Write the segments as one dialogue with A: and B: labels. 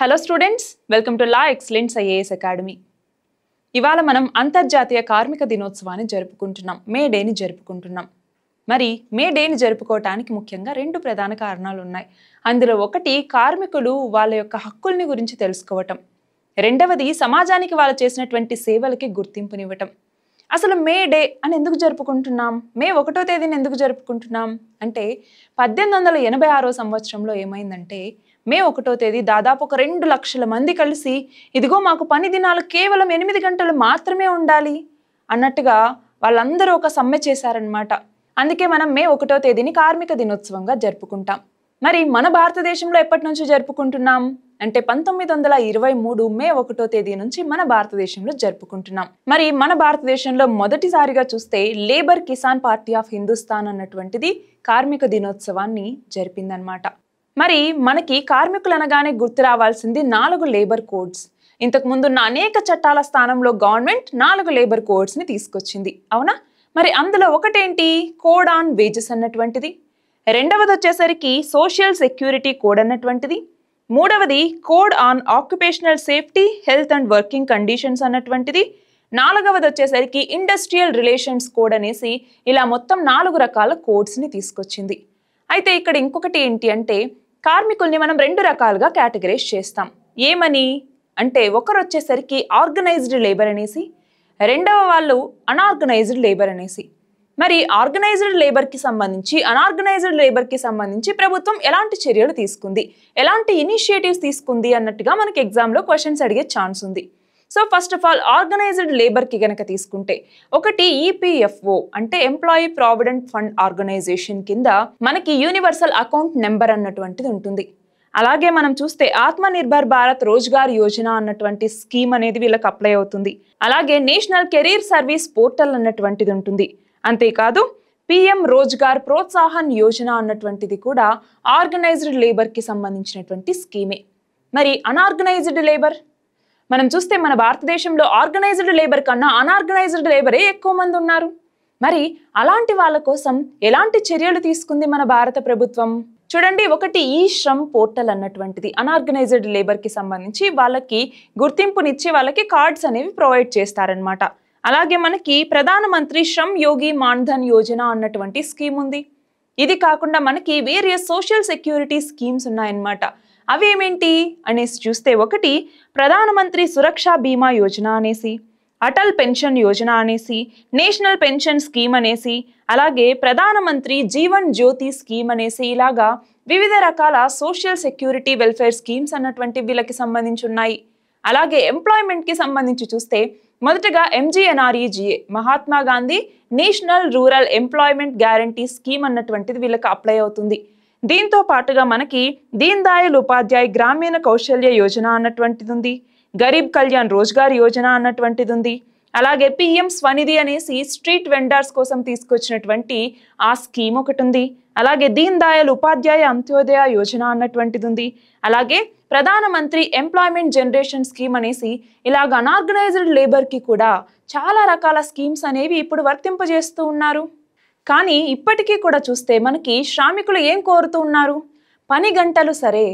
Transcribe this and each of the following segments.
A: Hello students, welcome to law excellence IAS academy. ఇవాళ మనం అంతర్జాతీయ కార్మిక దినోత్సవాన్ని జరుపుకుంటున్నాం, మే డేని జరుపుకుంటున్నాం. మరి మే డేని జరుపుకోవటానికి ముఖ్యంగా రెండు ప్రధాన కారణాలు ఉన్నాయి. అందులో ఒకటి కార్మికులు వాళ్ళ యొక్క హక్కుల్ని గురించి తెలుసుకోవటం, రెండవది సమాజానికి వాళ్ళు చేసినటువంటి సేవలకి గుర్తింపునివ్వటం. అసలు మే డే అని ఎందుకు జరుపుకుంటున్నాం, మే 1వ తేదీని ఎందుకు జరుపుకుంటున్నాం అంటే 1886 సంవత్సరంలో ఏమైందంటే మే 1వ తేదీ దాదాపు ఒక 2 లక్షల మంది కలిసి ఇదిగో మాకు పని దినాలు కేవలం 8 గంటలు మాత్రమే ఉండాలి అన్నట్టుగా వాళ్ళందరూ ఒక సమ్మె చేశారనమాట. అందుకే మనం మే 1వ తేదీని కార్మిక దినోత్సవంగా జరుపుకుంటాం. మరి మన భారతదేశంలో ఎప్పటి నుంచి జరుపుకుంటున్నాం అంటే 1923 మే 1వ తేదీ నుంచి మన భారతదేశంలో జరుపుకుంటున్నాం. మరి మన భారతదేశంలో మొదటిసారిగా చూస్తే labour Kisan party of Hindustan అన్నటువంటిది కార్మిక దినోత్సవాన్ని జరిపిందనమాట. మరి మనకి కార్మికులు అనగానే గుర్తు రావాల్సింది 4 లేబర్ కోడ్స్. ఇంతకు ముందున్న అనేక చట్టాల స్థానంలో గవర్నమెంట్ 4 లేబర్ కోడ్స్ ని తీసుకొచ్చింది, అవునా? మరి అందులో ఒకటేంటి, కోడ్ ఆన్ వేజెస్ అన్నటువంటిది. రెండవది వచ్చేసరికి సోషల్ సెక్యూరిటీ కోడ్ అన్నటువంటిది. మూడవది code on occupational safety, health and working conditions అన్నటువంటిది. నాలుగవది వచ్చేసరికి ఇండస్ట్రియల్ రిలేషన్స్ కోడ్ అనేసి ఇలా మొత్తం 4 రకాల కోడ్స్ ని తీసుకొచ్చింది. అయితే ఇక్కడ ఇంకొకటి ఏంటి అంటే కార్మికుల్ని మనం 2 రకాలుగా కేటగరైజ్ చేస్తాం. ఏమని అంటే ఒకరు వచ్చేసరికి ఆర్గనైజ్డ్ లేబర్ అనేసి, రెండవ వాళ్ళు అన్ఆర్గనైజ్డ్ లేబర్ అనేసి. మరి ఆర్గనైజ్డ్ లేబర్కి సంబంధించి అన్ఆర్గనైజ్డ్ లేబర్కి సంబంధించి ప్రభుత్వం ఎలాంటి చర్యలు తీసుకుంది, ఎలాంటి ఇనిషియేటివ్స్ తీసుకుంది అన్నట్టుగా మనకి ఎగ్జామ్లో క్వశ్చన్స్ అడిగే ఛాన్స్ ఉంది. So first of all organised లేబర్కి గనక తీసుకుంటే ఒకటి ఈపీఎఫ్ఓ అంటే ఎంప్లాయీ ప్రావిడెంట్ ఫండ్ ఆర్గనైజేషన్ కింద మనకి యూనివర్సల్ అకౌంట్ నెంబర్ అన్నటువంటిది ఉంటుంది. అలాగే మనం చూస్తే ఆత్మ నిర్భర్ భారత్ రోజ్గార్ యోజన అన్నటువంటి స్కీమ్ అనేది వీళ్ళకి అప్లై అవుతుంది. అలాగే నేషనల్ కెరీర్ సర్వీస్ పోర్టల్ అన్నటువంటిది ఉంటుంది. అంతేకాదు పిఎం రోజ్గార్ ప్రోత్సాహన్ యోజన అన్నటువంటిది కూడా ఆర్గనైజ్డ్ లేబర్కి సంబంధించినటువంటి స్కీమే. మరి అన్ఆర్గనైజ్డ్ లేబర్ మనం చూస్తే మన భారతదేశంలో ఆర్గనైజ్డ్ లేబర్ కన్నా అన్ఆర్గనైజ్డ్ లేబరే ఎక్కువ మంది ఉన్నారు. మరి అలాంటి వాళ్ళ కోసం ఎలాంటి చర్యలు తీసుకుంది మన భారత ప్రభుత్వం చూడండి. ఒకటి ఈ శ్రమ్ పోర్టల్ అన్నటువంటిది అన్ఆర్గనైజ్డ్ లేబర్కి సంబంధించి వాళ్ళకి గుర్తింపునిచ్చి వాళ్ళకి కార్డ్స్ అనేవి ప్రొవైడ్ చేస్తారనమాట. అలాగే మనకి ప్రధానమంత్రి శ్రమ్ యోగి మాన్ధన్ యోజన అన్నటువంటి స్కీమ్ ఉంది. ఇది కాకుండా మనకి వేరియస్ సోషల్ సెక్యూరిటీ స్కీమ్స్ ఉన్నాయన్నమాట. అవేమేంటి అనేసి చూస్తే ఒకటి ప్రధానమంత్రి సురక్షా బీమా యోజన అనేసి, అటల్ పెన్షన్ యోజన అనేసి, నేషనల్ పెన్షన్ స్కీమ్ అనేసి, అలాగే ప్రధానమంత్రి జీవన్ జ్యోతి స్కీమ్ అనేసి ఇలాగా వివిధ రకాల సోషల్ సెక్యూరిటీ వెల్ఫేర్ స్కీమ్స్ అన్నటువంటి వీళ్ళకి సంబంధించి ఉన్నాయి. అలాగే ఎంప్లాయ్మెంట్కి సంబంధించి చూస్తే మొదటగా MGNREGA Mahatma Gandhi national rural employment guarantee scheme అన్నటువంటిది వీళ్ళకి అప్లై అవుతుంది. దీంతో పాటుగా మనకి దీన్ దయాళ్ ఉపాధ్యాయ్ గ్రామీణ కౌశల్య యోజన అన్నటువంటిది ఉంది, గరీబ్ కళ్యాణ్ రోజ్గార్ యోజన అన్నటువంటిది ఉంది. అలాగే పిఎం స్వనిధి అనేసి స్ట్రీట్ వెండర్స్ కోసం తీసుకొచ్చినటువంటి ఆ స్కీమ్ ఒకటి ఉంది. అలాగే దీన్ దయాళ్ ఉపాధ్యాయ అంత్యోదయ యోజన అన్నటువంటిది ఉంది. అలాగే ప్రధానమంత్రి ఎంప్లాయ్మెంట్ జనరేషన్ స్కీమ్ అనేసి ఇలాగ అన్ఆర్గనైజ్డ్ లేబర్కి కూడా చాలా రకాల స్కీమ్స్ అనేవి ఇప్పుడు వర్తింపజేస్తూ ఉన్నారు. కానీ ఇప్పటికీ కూడా చూస్తే మనకి శ్రామికులు ఏం కోరుతూ ఉన్నారు, పని గంటలు సరే,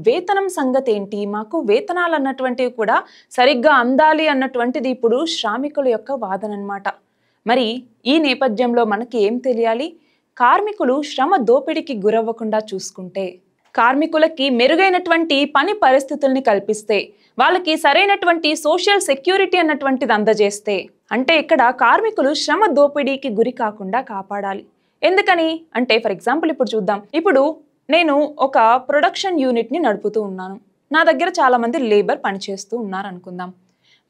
A: వేతనం సంగతి ఏంటి, మాకు వేతనాలు అన్నటువంటివి కూడా సరిగ్గా అందాలి అన్నటువంటిది ఇప్పుడు శ్రామికుల యొక్క వాదన అన్నమాట. మరి ఈ నేపథ్యంలో మనకి ఏం తెలియాలి, కార్మికులు శ్రమ దోపిడీకి గురవ్వకుండా చూసుకుంటే, కార్మికులకి మెరుగైనటువంటి పని పరిస్థితుల్ని కల్పిస్తే, వాళ్ళకి సరైనటువంటి సోషల్ సెక్యూరిటీ అన్నటువంటిది అందజేస్తే, అంటే ఇక్కడ కార్మికులు శ్రమ దోపిడీకి గురి కాకుండా కాపాడాలి. ఎందుకని అంటే ఫర్ ఎగ్జాంపుల్ ఇప్పుడు చూద్దాం. ఇప్పుడు నేను ఒక ప్రొడక్షన్ యూనిట్ని నడుపుతూ ఉన్నాను, నా దగ్గర చాలా మంది లేబర్ పనిచేస్తూ ఉన్నారు అనుకుందాం.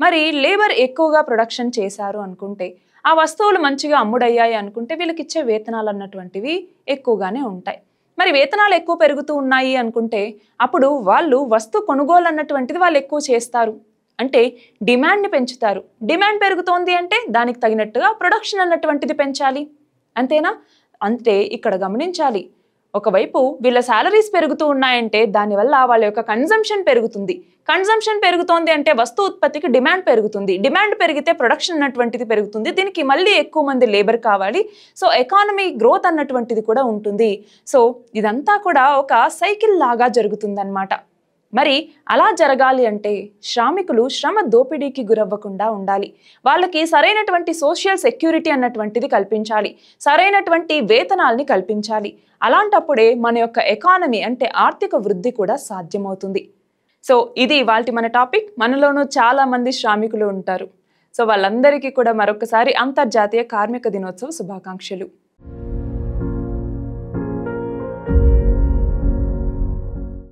A: మరి లేబర్ ఎక్కువగా ప్రొడక్షన్ చేశారు అనుకుంటే, ఆ వస్తువులు మంచిగా అమ్ముడయ్యాయి అనుకుంటే వీళ్ళకి ఇచ్చే వేతనాలు అన్నటువంటివి ఎక్కువగానే ఉంటాయి. మరి వేతనాలు ఎక్కువ పెరుగుతూ ఉన్నాయి అనుకుంటే అప్పుడు వాళ్ళు వస్తు కొనుగోలు అన్నటువంటిది వాళ్ళు ఎక్కువ చేస్తారు, అంటే డిమాండ్ని పెంచుతారు. డిమాండ్ పెరుగుతోంది అంటే దానికి తగినట్టుగా ప్రొడక్షన్ అన్నటువంటిది పెంచాలి, అంతేనా? అంటే ఇక్కడ గమనించాలి, ఒకవైపు వీళ్ళ శాలరీస్ పెరుగుతూ ఉన్నాయంటే దానివల్ల వాళ్ళ యొక్క కన్జంప్షన్ పెరుగుతుంది. కన్జంప్షన్ పెరుగుతోంది అంటే వస్తు ఉత్పత్తికి డిమాండ్ పెరుగుతుంది, డిమాండ్ పెరిగితే ప్రొడక్షన్ అన్నటువంటిది పెరుగుతుంది, దీనికి మళ్ళీ ఎక్కువ మంది లేబర్ కావాలి. సో ఎకానమీ గ్రోత్ అన్నటువంటిది కూడా ఉంటుంది. సో ఇదంతా కూడా ఒక సైకిల్ లాగా జరుగుతుంది అన్నమాట. మరి అలా జరగాలి అంటే శ్రామికులు శ్రమ దోపిడీకి గురవ్వకుండా ఉండాలి. వాళ్ళకి సరైనటువంటి సోషల్ సెక్యూరిటీ అన్నటువంటిది కల్పించాలి. సరైనటువంటి వేతనాల్ని కల్పించాలి. అలాంటప్పుడే మన యొక్క ఎకానమీ అంటే ఆర్థిక వృద్ధి కూడా సాధ్యమవుతుంది. సో ఇది ఇవాల్టి మన టాపిక్. మనలోనూ చాలా మంది శ్రామికులు ఉంటారు. సో వాళ్ళందరికీ కూడా మరొకసారి అంతర్జాతీయ కార్మిక దినోత్సవ శుభాకాంక్షలు.